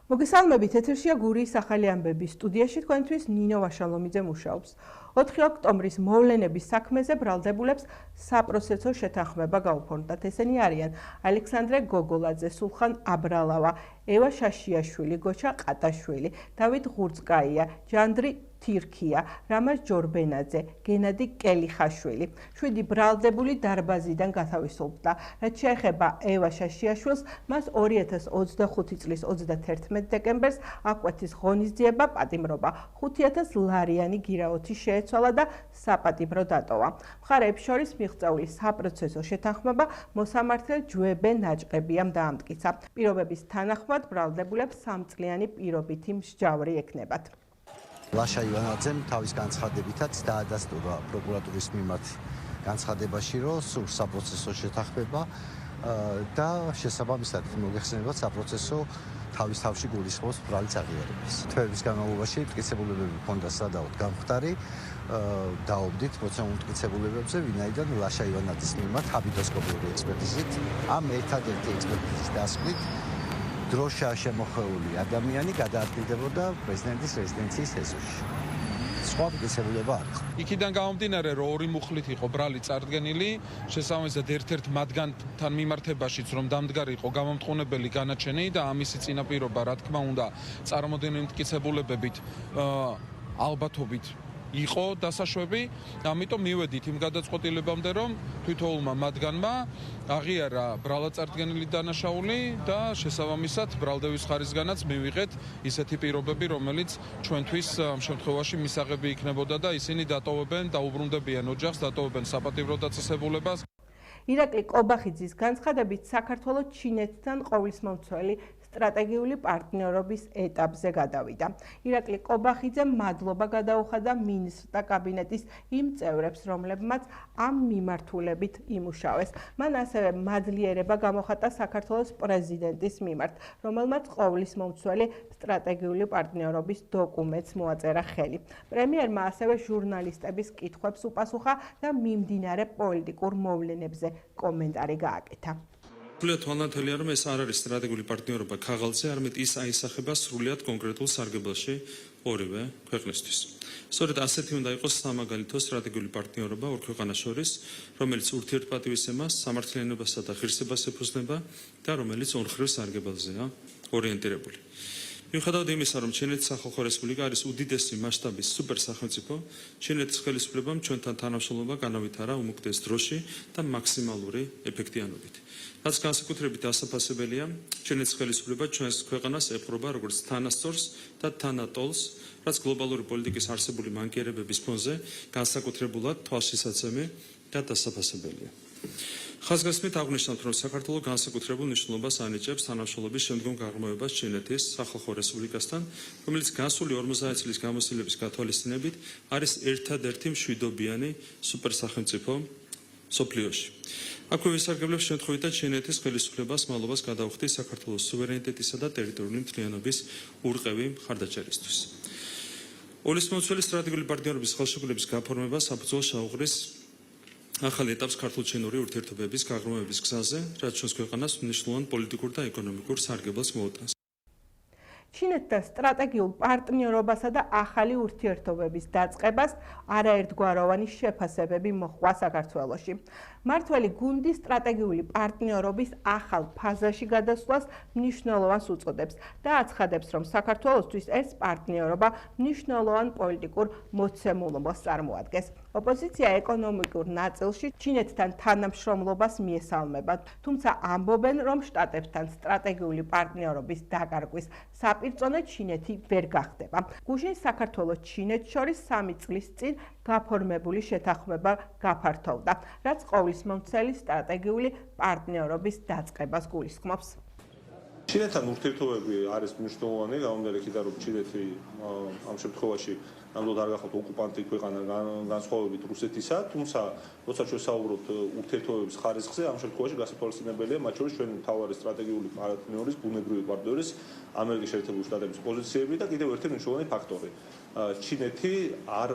მოგესალმებით, ეთერშია გურიის ახალი ამბები. სტუდიაში თქვენთვის ნინო ვაშალომიძე მუშაობს. 4 ოქტომბრის მოვლენების საქმეზე ბრალდებულებს საპროცესო შეთანხმება გაუფორმდათ. ესენი არიან ალექსანდრე გოგოლაძე, სულხან აბრალავა, ევა შაშიაშვილი, გოჩა ყატაშვილი, დავით ღურწკაია, ჯანდრი თირქია, რამაზ ჯორბენაძე, გენადი კელიხაშვილი. 7 ბრალდებული დარბაზიდან გათავისუფლდა. რაც შეეხება ევა შაშიაშვილს, მას 2025 წლის 31 დეკემბერს აკვეთის ღონისძიება პატიმრობა 5000 ლარიანი გირაოთი შეეცვალა და საპატიმრო დატოვა. მხარეებს შორის მიღწეული საპროცესო შეთანხმება მოსამართლე ჯვებე ნაჭყებიამ დაამტკიცა. პირობების თანახმად ბრალდებულებს 3 წლიანი პირობითი მსჯავრი ექნებათ. ლაშა ივანაძემ თავის განცხადებითაც დაადასტურა პროკურატურის მიმართ განცხადებაში, რომ სურს საპროცესო შეთანხმება და შესაბამისად მოგეხსენებათ საპროცესო თავის თავში გულისხმობს ბრალის აღიარებას. თვეების განმავლობაში მტკიცებულებები ჰქონდა სადავოდ გამხდარი, დაობდით მოცემულ მტკიცებულებებზე, ვინაიდან ლაშა ივანაძის მიმართ აბიდოსკოპიური ექსპერტიზით ამ ერთადერთი ექსპერტიზის დასკვნით დროშა შემოხვეული ადამიანი გადაადგილდებოდა პრეზიდენტის რეზიდენციის ეზოში. სხვა მტკიცებულება არ იყო. იქიდან გამომდინარე, რომ ორი მუხლით იყო ბრალი წარდგენილი, შესაბამისად ერთ-ერთ მათგანთან მიმართებაშიც რომ დამდგარი იყო გამომტყუნებელი განაჩენი და ამისი წინაპირობა, რა თქმა უნდა, წარმოდენილი მტკიცებულებებით ალბათობით იყო დასაშვები, ამიტომ მივედით იმ გადაწყვეტილებამდე, რომ თითოეულმა მათგანმა აღიარა ბრალაწარდგენილი დანაშაული და შესაბამისად ბრალდების ხარისგანაც მივიღეთ ისეთი პირობები, რომელიც ჩვენთვის ამ შემთხვევაში მისაღები იქნებოდა და ისინი დატოვებენ, დაუბრუნდებიან ოჯახს, დატოვებენ საპატიმრო დაწესებულებას. ირაკლი კობახიძის განცხადებით, საქართველოს ჩინეთთან ყოვლისმომცველი სტრატეგიული პარტნიორობის ეტაპზე გადავიდა. ირაკლი კობახიძემ მადლობა გადაუხადა მინისტრთა კაბინეტის იმ წევრებს, რომლებმაც ამ მიმართულებით იმუშავეს. მან ასევე მადლიერება გამოხატა საქართველოს პრეზიდენტის მიმართ, რომელმაც ყოვლისმომცველი სტრატეგიული პარტნიორობის დოკუმენტს მოაწერა ხელი. პრემიერმა ასევე ჟურნალისტების კითხვებს უპასუხა და მიმდინარე პოლიტიკურ მოვლენებზე კომენტარი გააკეთა. სრულიად თვალნათელია, რომ ეს არ არის სტრატეგიული პარტნიორობა ქაღალდზე, არამედ ის აისახება სრულიად კონკრეტულ სარგებლოში ორივე ქვეყნისთვის. სწორედ ასეთი უნდა იყოს სამაგალითო სტრატეგიული პარტნიორობა ორ ქვეყანას შორის, რომელიც ურთიერთპატივისცემას, სამართლიანობასა და ღირსებას ეფუძნება და რომელიც ორხრივ სარგებელზეა ორიენტირებული. მიუხედავად იმისა, რომ ჩინეთის სახალხო რესპუბლიკა არის უდიდესი მასშტაბის სუპერსახელმწიფო, ჩინეთის ხელისუფლებამ ჩვენთან თანამშრომლობა განავითარა უმუქდეს დროში და მაქსიმალური ეფექტიანობით. რაც განსაკუთრებით დასაფასებელია, ჩინეთის ხელისუფლება ჩვენს ქვეყანას ეპყრობა როგორც თანასწორს და თანატოლს, რაც გლობალური პოლიტიკის არსებული მანკიერებების ფონზე განსაკუთრებულად თვალშისაცემი და დასაფასებელია. ხაზგასმით აღნიშნავთ, რომ საქართველო განსაკუთრებულ მნიშვნელობას ანიჭებს თანამშრომლობის შემდგომ გაღრმავებას ჩინეთის სახალხო რესპუბლიკასთან, რომელიც განსული 50 წლის გამოცდილების გათვალისწინებით არის ერთადერთი მშვიდობიანი სუპერსახელმწიფო მსოფლიოში. აქვე ვისარგებლებს შემთხვევით ჩინეთის ხელისუფლებას მალობას გადაუხდის საქართველოს სუვერენიტეტისა და ტერიტორიული მთლიანობის ურყევი მხარდაჭერისთვის. ყოვლისმომცველი სტრატეგიული პარტნიორობის ხელშეკრულების გაფორმება საფუძველს შეუღრის ახალ ეტაპს ქართულ-ჩინური ურთიერთობების გაღრმავების გზაზე, რაც ჩვენს ქვეყანას მნიშვნელოვან პოლიტიკურ და ეკონომიკურ სარგებლობას მოუტანს. ჩინეთთან სტრატეგიულ პარტნიორობასა და ახალი ურთიერთობების დაწყებას არაერთგვაროვანი შეფასებები მოჰყვა საქართველოში. მართველი გუნდი სტრატეგიული პარტნიორობის ახალ ფაზაში გადასვლას მნიშვნელოვანს უწოდებს და აცხადებს, რომ საქართველოსთვის ეს პარტნიორობა მნიშვნელოვან პოლიტიკურ მოცემულობას წარმოადგენს. ოპოზიცია ეკონომიკურ ნაწილში ჩინეთთან თანამშრომლობას მიესალმება, თუმცა ამბობენ, რომ შტატებთან სტრატეგიული პარტნიორობის დაკარგვის საპირწონე ჩინეთი ვერ გახდება. გუშინ საქართველოს ჩინეთს შორის 3 წლის წინ გაფორმებული შეთანხმება გაფართოვდა, რაც ყოვლისმომცველი სტრატეგიული პარტნიორობის დაწყებას გულისხმობს. ჩინეთთან ურთიერთობები არის მნიშვნელოვანი, გამომდინარე იქიდან, რომ ჩინეთი ამ შემთხვევაში ნამდვილად არ გახავთ ოკუპანტი ქვეყანა განსხვავებით რუსეთისა, თუმცა როცა ჩვენ საუბრობთ ურთიერთობების ხარისხზე, ამ შემთხვევაში გასათვალისწინებელია მათ შორის ჩვენ მთავარი სტრატეგიული პარტნიორის, ბუნებრივი პარტნიორის ამერიკის შეერთებული შტატების პოზიციები და კიდევ ერთი მნიშვნელოვანი ფაქტორი. ჩინეთი არ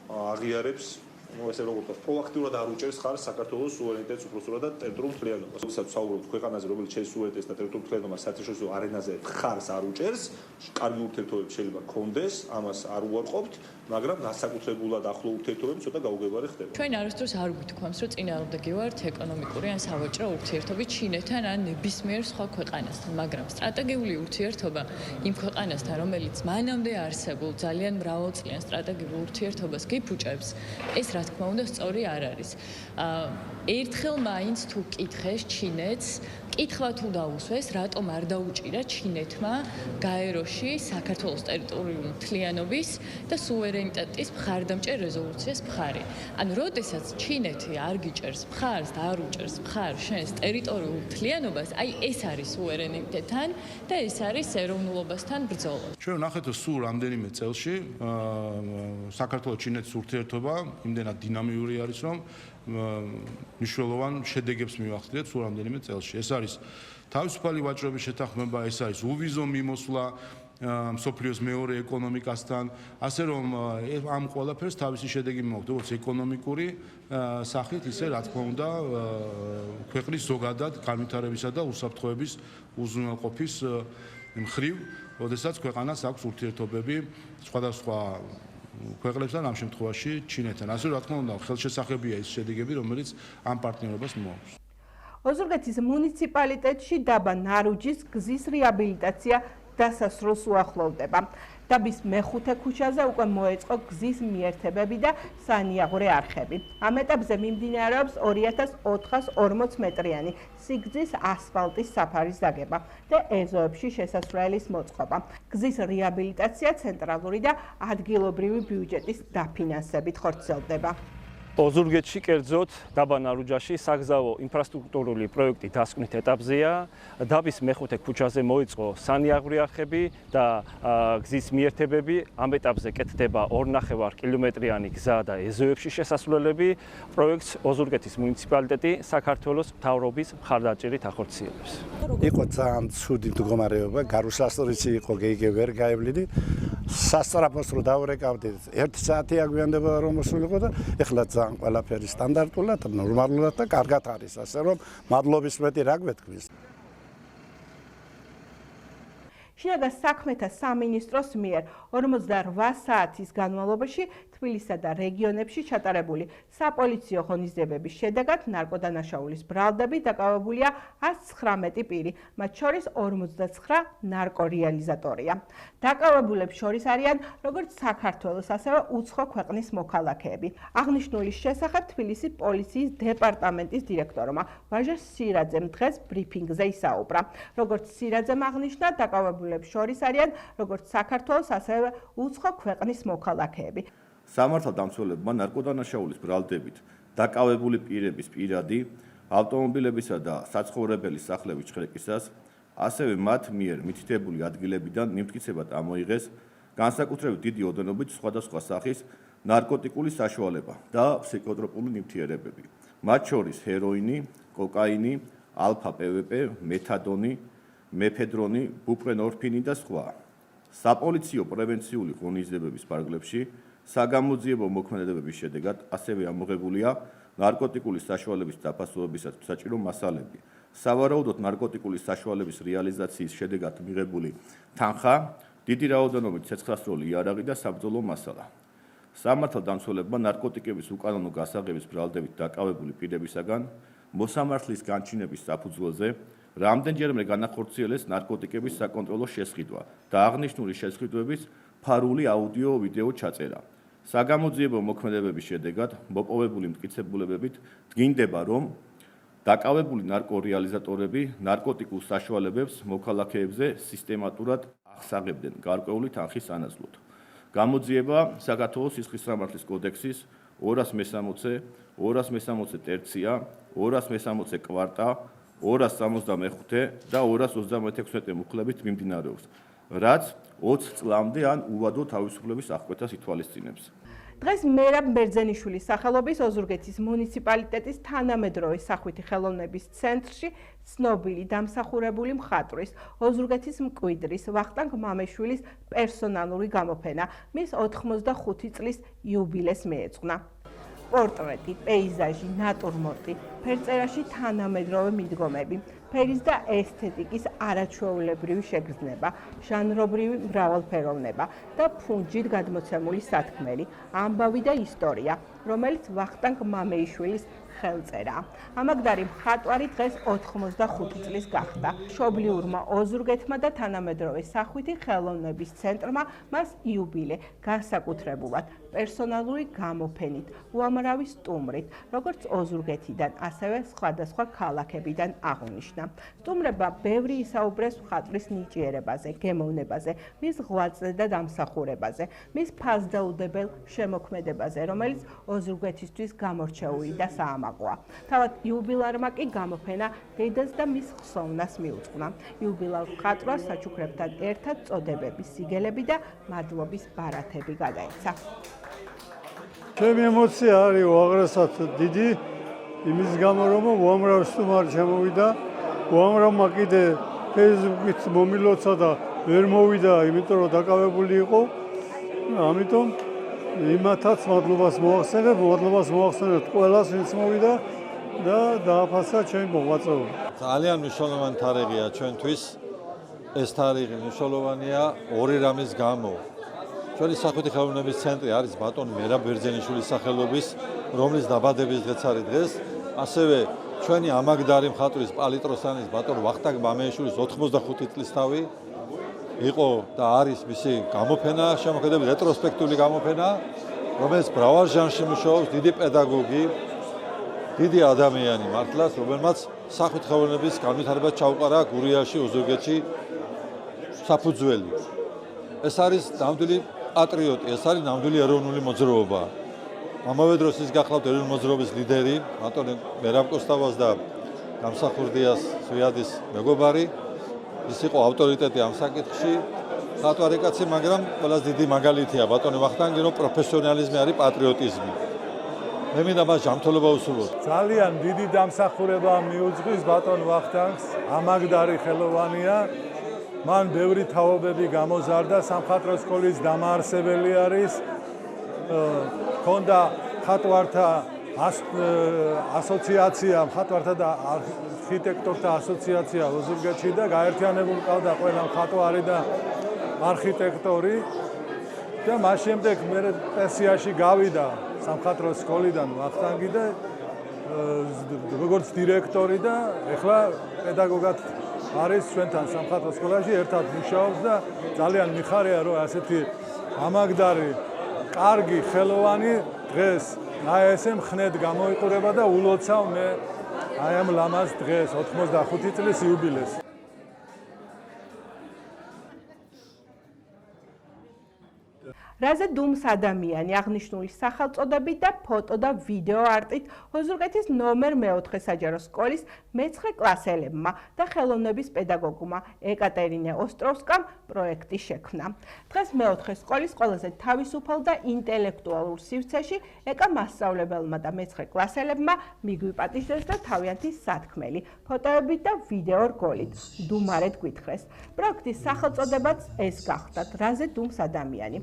აღიარებს ესე როგორ ვთქვათ, პროაქტიურად არ უჭერს ხარს საქართველოს სუვერენიტეტს, უფლოსურა და ტერიტორიულ მთლიანობას. როდესაც ვსაუბრობთ ქვეყანაზე, რომელიც შენ სუვერენიტეტს და ტერიტორიულ მთლიანობას საერთაშორისო არენაზე ხარს არ უჭერს, კარგი ურთიერთობები შეიძლება გქონდეს, ამას არ უარყოფთ, მაგრამ განსაკუთრებულად ახლო ურთიერთობები ცოტა გაუგებარი ხდება. ჩვენ არასდროს არ გვითქვამს, რომ წინააღმდეგი ვართ ეკონომიკური ან სავაჭრო ურთიერთობით ჩინეთთან ან ნებისმიერ სხვა ქვეყანასთან, მაგრამ სტრატეგიული ურთიერთობა იმ ქვეყანასთან, რომელიც მანამდე არსებულ ძალიან მრავალწლიან სტრატეგიულ ურთიერთობას გიფუჭებს, ეს რა თქმა უნდა სწორი არ არის. ერთხელ მაინც თუ კითხეს ჩინეთს, კითხვა თუ დაუსვეს, რატომ არ დაუჭირა ჩინეთმა გაეროში საქართველოს ტერიტორიული მთლიანობის და სუვერენიტეტის მხარდამჭერ რეზოლუციას მხარი. ანუ, როდესაც ჩინეთი არ გიჭერს მხარს და არ უჭერს მხარს შენს ტერიტორიულ მთლიანობას, აი ეს არის სუვერენიტეტთან და ეს არის ეროვნულობასთან ბრძოლა. ჩვენ ვნახეთ, რომ სულ რამდენიმე წელში საქართველოს ჩინეთის ურთიერთობა იმდენად დინამიური არის, რომ მნიშვნელოვან შედეგებს მივახდინეთ სულ რამდენიმე წელში. ეს არის თავისუფალი ვაჭრობის შეთანხმება, ეს არის უვიზო მიმოსვლა მსოფლიოს მეორე ეკონომიკასთან, ასე რომ ამ ყველაფერს თავისი შედეგი მოაქვს, როგორც ეკონომიკური სახით, ისე რა თქმა უნდა ქვეყნის ზოგადად განვითარებისა და უსაფრთხოების უზრუნველყოფის მხრივ, როდესაც ქვეყანას აქვს ურთიერთობები სხვადასხვა ქვეყნებთან, ამ შემთხვევაში ჩინეთთან. ასე რა თქმა უნდა, ხელშესახებია ის შედეგები, რომელიც ამ პარტნიორობას მოაქვს. ოზურგეთის მუნიციპალიტეტში დაბა ნარუჯის გზის რეაბილიტაცია დასასრულს უახლოვდება. დაბის მეხუთე ქუჩაზე უკვე მოეწყო გზის მიერთებები და სანიაღვრე არხები. ამ ეტაპზე მიმდინარეობს 2440 მეტრიანი სიგრძის ასფალტის საფარის დაგება და ეზოებში შესასვლელის მოწყობა. გზის რეაბილიტაცია ცენტრალური და ადგილობრივი ბიუჯეტის დაფინანსებით ხორციელდება. ოზურგეთში კერძოდ დაბა ნარუჯაში საგზაო ინფრასტრუქტურული პროექტი დასკვნით ეტაპზეა. დაბის მეხუთე ქუჩაზე მოეწყო სანიაღვრე არხები და გზის მიერთებები. ამ ეტაპზე კეთდება 2,5 კილომეტრიანი გზა და ეზოებში შესასვლელები. პროექტს ოზურგეთის მუნიციპალიტეტი საქართველოს მთავრობის მხარდაჭერით ახორციელებს. იყო ძალიან ცუდი მდგომარეობა, გარუსასტრიცი იყო, გეიგე ვერ გაევლიდი. სასწრაფოს რო დავრეკავდი, 1 საათი აგვიანდება რომ მოსულიყო და ეხლა ძალიან ყველაფერი სტანდარტულად, ნორმალურად და კარგად არის, ასე რომ მადლობის მეტი რა გვეთქმის. შინაგან საქმეთა სამინისტროს მიერ 48 საათის განმავლობაში თბილისსა და რეგიონებში ჩატარებული საპოლიციო ღონისძიებების შედეგად ნარკოდანაშაულის ბრალდები დაკავებულია 119 პირი, მათ შორის 49 ნარკორეალიზატორია. დაკავებულებს შორის არიან როგორც საქართველოს, ასევე უცხო ქვეყნის მოქალაქეები. აღნიშნულის შესახებ თბილისის პოლიციის დეპარტამენტის დირექტორმა ვაჟა სირაძემ დღეს ბრიფინგზე ისაუბრა. როგორც სირაძემ აღნიშნა, დაკავებულებს შორის არიან როგორც საქართველოს, ასევე უცხო ქვეყნის მოქალაქეები. სამართალდამცველებმა ნარკოდანაშაულის ბრალდებით დაკავებული პირების პირადი, ავტომობილებისა და საცხოვრებელი სახლების ჩხრეკისას, ასევე მათ მიერ მითითებული ადგილებიდან მიმტკიცებად ამოიღეს განსაკუთრებით დიდი ოდენობით სხვადასხვა სახის ნარკოტიკული საშუალება და ფსიქოტროპული ნივთიერებები, მათ შორის ჰეროინი, კოკაინი, ალფა PVP, მეთადონი, მეფედრონი, ბუპრენორფინი და სხვა. საპოლიციო პრევენციული ღონისძიებების ფარგლებში საგამოძიებო მოქმედებების შედეგად ასევე ამოღებულია ნარკოტიკული საშუალების დაფასებისათვის საჭირო მასალები. სავარაუდოდ ნარკოტიკული საშუალების რეალიზაციის შედეგად მიღებული თანხა, დიდი რაოდენობით ცეცხლსროლი იარაღი და საბრძოლო მასალა. სამართალდამცველებმა ნარკოტიკების უკანონო გასაღების ბრალდებით დაკავებული პირებისაგან მოსამართლის განჩინების საფუძველზე რამდენჯერმე განახორციელეს ნარკოტიკების საკონტროლო შესყიდვა და აღნიშნული შესყიდვების ფარული აუდიო-ვიდეო ჩაწერა. საგამოძიებო მოქმედებების შედეგად მოპოვებული მტკიცებულებებით დგინდება, რომ დაკავებული ნარკორეალიზატორები ნარკოტიკულ საშუალებებს მოქალაქეებზე სისტემატურად აღსაღებდნენ გარკვეული თანხის სანაცვლოდ. გამოძიება საქართველოს სისხლის სამართლის კოდექსის 260, 260 ტერცია, 260 კვარტა, 265 და 236 მუხლებით მიმდინარეობს, რაც 20 წლამდე ან უვადო თავისუფლების აღკვეთას ითვალისწინებს. დღეს მერაბ ბერძენიშვილის სახელობის ოზურგეთის მუნიციპალიტეტის თანამედროვე სახვითი ხელოვნების ცენტრში ცნობილი დამსახურებული მხატვრის, ოზურგეთის მკვიდრის ვახტანგ მამეშვილის პერსონალური გამოფენა მის 85 წლის იუბილეს მიეძღვნა. პორტრეტი, პეიზაჟი, ნატურმორტი, ფერწერაში თანამედროვე მიდგომები, ფერის და ესთეტიკის არაჩვეულებრივი შეგრძნება, ჟანრობრივი მრავალფეროვნება და ფუნჯით გადმოცემული სათქმელი, ამბავი და ისტორია, რომელიც ვახტანგ მამეიშვილის ხელწერაა. ამაგდარი მხატვარი დღეს 85 წლის გახდა. მშობლიურმა ოზურგეთმა და თანამედროვე სახვითი ხელოვნების ცენტრმა მას იუბილე განსაკუთრებულად პერსონალური გამოფენით, უამრავი სტუმრით, როგორც ოზურგეთიდან, ასევე სხვადასხვა ქალაქებიდან აღნიშნა. სტუმრებმა ბევრი ისაუბრეს მხატვრის ნიჭიერებაზე, გემოვნებაზე, მის ღვაწლზე და დამსახურებაზე, მის ფასდაუდებელ შემოქმედებაზე, რომელიც ოზურგეთისთვის გამორჩეული და საამაყოა. თავად იუბილარმა კი გამოფენა დედას და მის ხსოვნას მიუძღვნა. იუბილარ მხატვრას საჩუქრებთან ერთად წოდებების, სიგელები და მადლობის ბარათები გადაეცა. ჩემი ემოცია არის უაღრესად დიდი, იმის გამო რომ უამრავ სტუმარი შემოვიდა, უამრავმა კიდე Facebook-ით მომილოცა და ვერ მოვიდა, იმიტომ რომ დაკავებული იყო. ამიტომ იმათაც მადლობას მოახსენებ ყველას, ვინც მოვიდა და დააფასა ჩემი მოღვაწეობა. ძალიან მნიშვნელოვანი თარიღია ჩვენთვის. ეს თარიღი მნიშვნელოვანია ორი რამის გამო. ჩვენი სახვითი ხელოვნების ცენტრი არის ბატონ მერაბ ბერძენიშვილის სახელობის, რომლის დაბადების დღეც არის დღეს. ასევე ჩვენი ამაგდარი მხატვრის პალიტროსანის ბატონ ვახტანგ მამეიშვილის 85 წლისთავი იყო და არის მისი გამოფენა, შემოქმედების რეტროსპექტიული გამოფენა, რომელიც მრავალ ჟანრში მუშაობს, დიდი პედაგოგი, დიდი ადამიანი მართლაც, რომელმაც სახვითი ხელოვნების განვითარება ჩაუყარა გურიაში, ოზურგეთში საფუძველი. ეს არის ნამდვილი პატრიოტი, ეს არის ნამდვილი ეროვნული მოძრაობა. ამავე დროს ის გახლავთ ეროვნული მოძრაობის ლიდერი, ბატონ მერაბ კოსტავას და გამსახურდიას ზვიადის მეგობარი. ის იყო ავტორიტეტი ამ საკითხში, მხატვარი კაცი, მაგრამ ყველაზე დიდი მაგალითია ბატონი ვახტანგი, რომ პროფესიონალიზმი არის პატრიოტიზმი. მე მინდა მას ჯანმრთელობა ვუსურვოთ. ძალიან დიდი დამსახურება მიუძღვის ბატონ ვახტანგს, ამაგდარი ხელოვანია. მან ბევრი თაობები გამოზარდა, სამხატვრო სკოლის დამაარსებელი არის. ქონდა მხატვართა ასოციაცია, მხატვართა და არქიტექტორთა ასოციაცია ოზურგეთში და გაერთიანებული ყავდა ყველა მხატვარი და არქიტექტორი. და მას შემდეგ მე პენსიაში გავიდა სამხატვრო სკოლიდან ვახტანგი და როგორც დირექტორი და ეხლა პედაგოგად არის ჩვენთან სამხატვრო სკოლაში, ერთად მუშაობს და ძალიან მიხარია, რომ ასეთი ამაგდარი, კარგი ხელოვანი დღეს აი ესე მხნედ გამოიყურება და ულოცავ მე აი ამ ლამაზ დღეს 85 წლის იუბილეს. რაზე დუმს ადამიანი აღნიშნული სახელწოდებით და ფოტო და ვიდეო არტით ოზურგეთის ნომერ 4 საჯარო სკოლის მე-9 კლასელებმა და ხელოვნების პედაგოგმა ეკატერინე ოსტროვსკამ პროექტი შექმნა. დღეს მე-4 სკოლის ყველაზე თავისუფალ და ინტელექტუალურ სივრცეში ეკა მასწავლებელმა და მე-9 კლასელებმა მიგვიპატიჟეს და თავიანთი სათქმელი, ფოტოებით და ვიდეო რგოლით დუმარეთ გვითხრეს. პროექტის სახელწოდებაც ეს გახდათ, რაზე დუმს ადამიანი.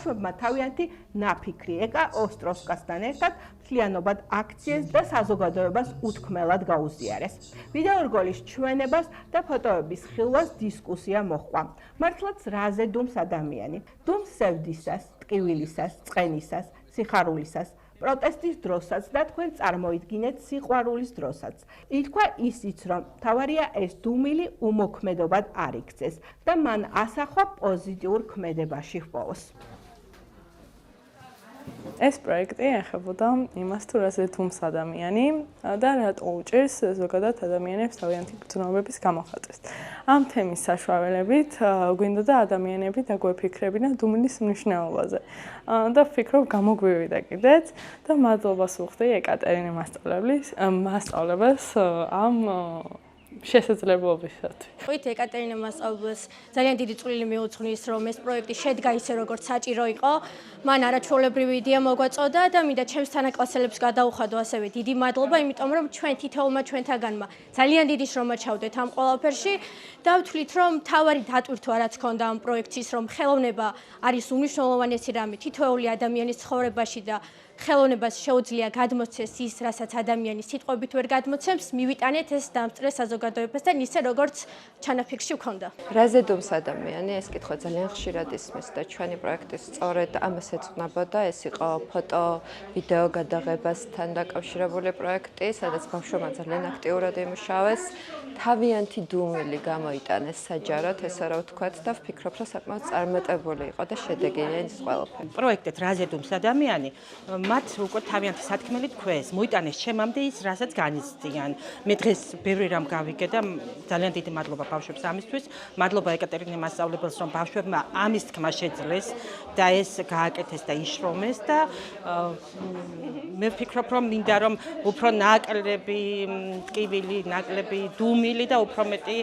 ბავშვებმა თავიანთი ნაფიქრი ეკა ოსტროვსკასთან ერთად მთლიანობად აქციეს და საზოგადოებას უთქმელად გაუზიარეს. ვიდეო რგოლის ჩვენებას და ფოტოების ხილვას დისკუსია მოჰყვა. მართლაც რაზე დუმს ადამიანი? დუმს სევდისას, ტკივილისას, წყენისას, სიხარულისას, პროტესტის დროსაც და თქვენ წარმოიდგინეთ სიყვარულის დროსაც. ითქვა ისიც, რომ თავარია ეს დუმილი უმოქმედობად არ იქცეს და მან ასახვა პოზიტიურ ქმედებაში ჰპოვოს. ეს პროექტი ეხებოდა იმას, თუ რაზე დუმს ადამიანი და რატო უჭირს ზოგადად ადამიანებს თავიანთი გრძნობების გამოხატვის. ამ თემის საშუალებით გვინდოდა ადამიანები დაგვეფიქრებინა დუმილის მნიშვნელობაზე. და ვფიქრობ გამოგვივიდა კიდეც და მადლობას ვუხდი ეკატერინე მასწავლებელს ამ შესაძლებლობისათვის. ვით ეკატერინე მასწავლებელს ძალიან დიდი წვლილი მიუძღვნის, რომ ეს პროექტი შედგა ისე, როგორც საჭირო იყო. მან არაჩვეულებრივი იდეა მოგვაწოდა და მინდა ჩემს თანაკლასელებს გადაუხადო ასევე დიდი მადლობა, იმიტომ რომ ჩვენ თითოეულმა ჩვენთაგანმა ძალიან დიდი შრომა ჩავდეთ ამ ყველაფერში და ვთვლით, რომ თავარი დატვირთვა რაც ჰქონდა ამ პროექტის, რომ ხელოვნება არის უმნიშვნელოვანესი რამე თითოეული ადამიანის ცხოვრებაში და ხელოვნებას შეუძლია გადმოცეს ის, რასაც ადამიანი სიტყვებით ვერ გადმოცემს, მივიტანეთ ეს დამსწრე საზოგადოებასთან ისე, როგორც ჩანაფიქრში ვქონდა. რაზე დუმს ადამიანი, ეს კითხვა ძალიან ხშირად ისმის და ჩვენი პროექტი სწორედ ამას ეძღვნებოდა, ეს იყო ფოტო, ვიდეო გადაღებასთან დაკავშირებული პროექტი, სადაც ბავშვებმა ძალიან აქტიურად იმუშავეს. თავიანთი დუმილი გამოიტანეს საჯაროდ, ესა რა ვთქვათ და ვფიქრობ, რომ საკმაოდ წარმატებული იყო და შედეგია ის ყველაფერი. პროექტით რაზე დუმს ადამიანი, მათ უკვე თავიანთი სათქმელი თქვეს, მოიტანეს ჩემამდე ის, რასაც განიცდიან. მე დღეს ბევრი რამ გავიგე და ძალიან დიდი მადლობა ბავშვებს ამისთვის. მადლობა ეკატერინე მასწავლებელს, რომ ბავშვებმა ამის თქმა შეძლეს და ეს გააკეთეს და იშრომეს და მე ვფიქრობ, რომ მინდა რომ უფრო ნაკლები ტკივილი, ნაკლები დუმილი და უფრო მეტი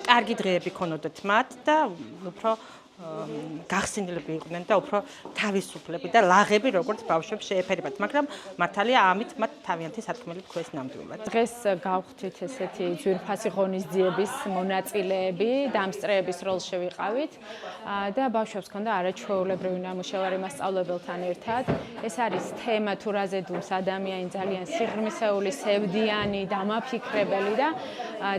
კარგი დღეები ქონოდათ მათ და უფრო გახსნილები იყვნენ და უფრო თავისუფლები და ლაღები როგორც ბავშვებს შეეფერებათ, მაგრამ მართალია ამით მათ თავიანთი სათქმელი თქვეს ნამდვილად. დღეს გავხდით ესეთი ძვირფასი ღონისძიების მონაწილეები, დამსწრეების როლში ვიყავით და ბავშვებს ჰქონდა არაჩვეულებრივი ნამუშევარი მასწავლებელთან ერთად. ეს არის თემა თუ რაზე დუმს ადამიანი, ძალიან სიღრმისეული, სევდიანი, დამაფიქრებელი და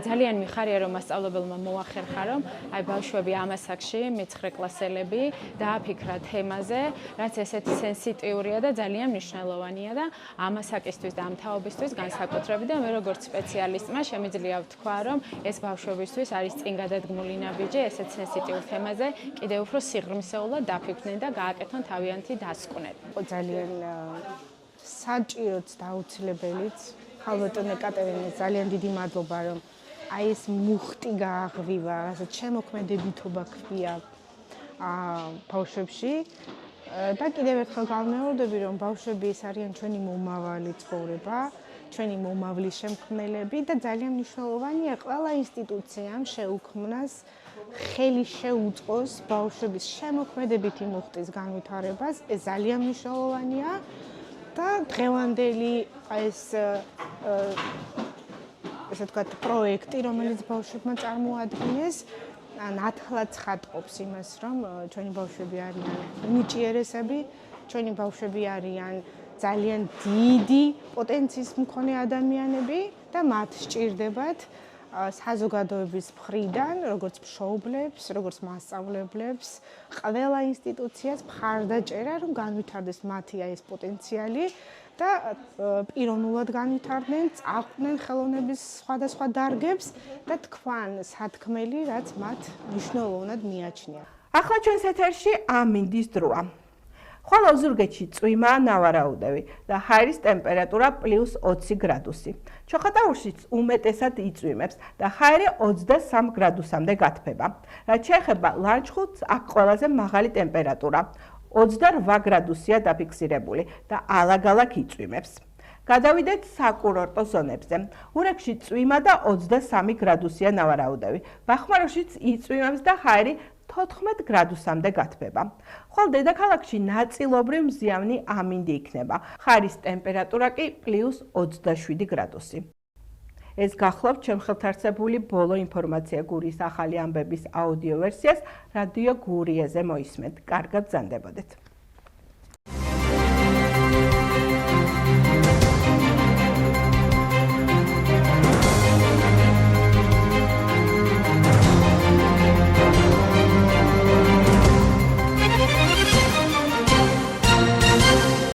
ძალიან მიხარია რომ მასწავლებელმა მოახერხა რომ აი ბავშვები ამ ასაკში მე-9 კლასელები დააფიქრა თემაზე, რაც ესეთი სენსიტიურია და ძალიან მნიშვნელოვანია და ამ ასაკისთვის და ამ თაობისთვის განსაკუთრებით და მე როგორც სპეციალისტმა შემიძლია ვთქვა, რომ ეს ბავშვებისთვის არის წინ გადადგმული ნაბიჯი ესეთ სენსიტიურ თემაზე კიდევ უფრო სიღრმისეულად დაფიქრდნენ და გააკეთონ თავიანთი დასკვნები. ძალიან საჭიროც და აუცილებელიც ალბათ ეკატერინე ძალიან დიდი მადლობა რომ აი ეს მუხტი გააღვივა, რასაც შემოქმედებითობა ქვია ბავშვებში და კიდევ ერთხელ გავმეორდები რომ ბავშვები ეს არიან ჩვენი მომავალი ცხოვრება, ჩვენი მომავლის შემქმნელები და ძალიან მნიშვნელოვანია ყველა ინსტიტუციამ შეუქმნას ხელი შეუწყოს ბავშვების შემოქმედებითი მუხტის განვითარებას, ეს ძალიან მნიშვნელოვანია და დღევანდელი ეს ესე ვთქვათ პროექტი, რომელიც ბავშვებმა წარმოადგინეს, ნათლად ცხადყოფს იმას, რომ ჩვენი ბავშვები არიან უნიჭიერესები, ჩვენი ბავშვები არიან ძალიან დიდი პოტენციის მქონე ადამიანები და მათ სჭირდებათ საზოგადოების მხრიდან, როგორც მშობლებს, როგორც მასწავლებლებს, ყველა ინსტიტუციას მხარდაჭერა, რომ განვითარდეს მათი ეს პოტენციალი და პიროვნულად განვითარდნენ, წაყვნენ ხელოვნების სხვადასხვა დარგებს და თქვან სათქმელი, რაც მათ მნიშვნელოვნად მიაჩნია. ახლა ჩვენს ეთერში ამინდის დროა. ხოლო ზურგეთში წვიმაა ნავარაუდევი და ჰაერის ტემპერატურა +20 გრადუსი. ჩოხატაურშიც უმეტესად იწვიმებს და ჰაერი 23 გრადუსამდე გათბება. რაც შეეხება ლანჩხუთს, აქ ყველაზე მაღალი ტემპერატურა 28 გრადუსია დაფიქსირებული და ალაგ-ალაგ იწვიმებს. გადავიდეთ საკურორტო ზონებზე. ურეკში წვიმა და 23 გრადუსია ნავარაუდევი. ბახმაროშიც იწვიმებს და ჰაერი 14 გრადუსამდე გათბება. ხოლო დედაქალაქში ნაწილობრივ მზიავნი ამინდი იქნება. ჰაერის ტემპერატურა კი +27 გრადუსი. ეს გახლავთ ჩემხელთარცებული ბოლო ინფორმაცია გურიის ახალი ამბების აუდიო ვერსიას რადიო გურიეზე მოისმენთ. კარგად ბრძანდებოდეთ.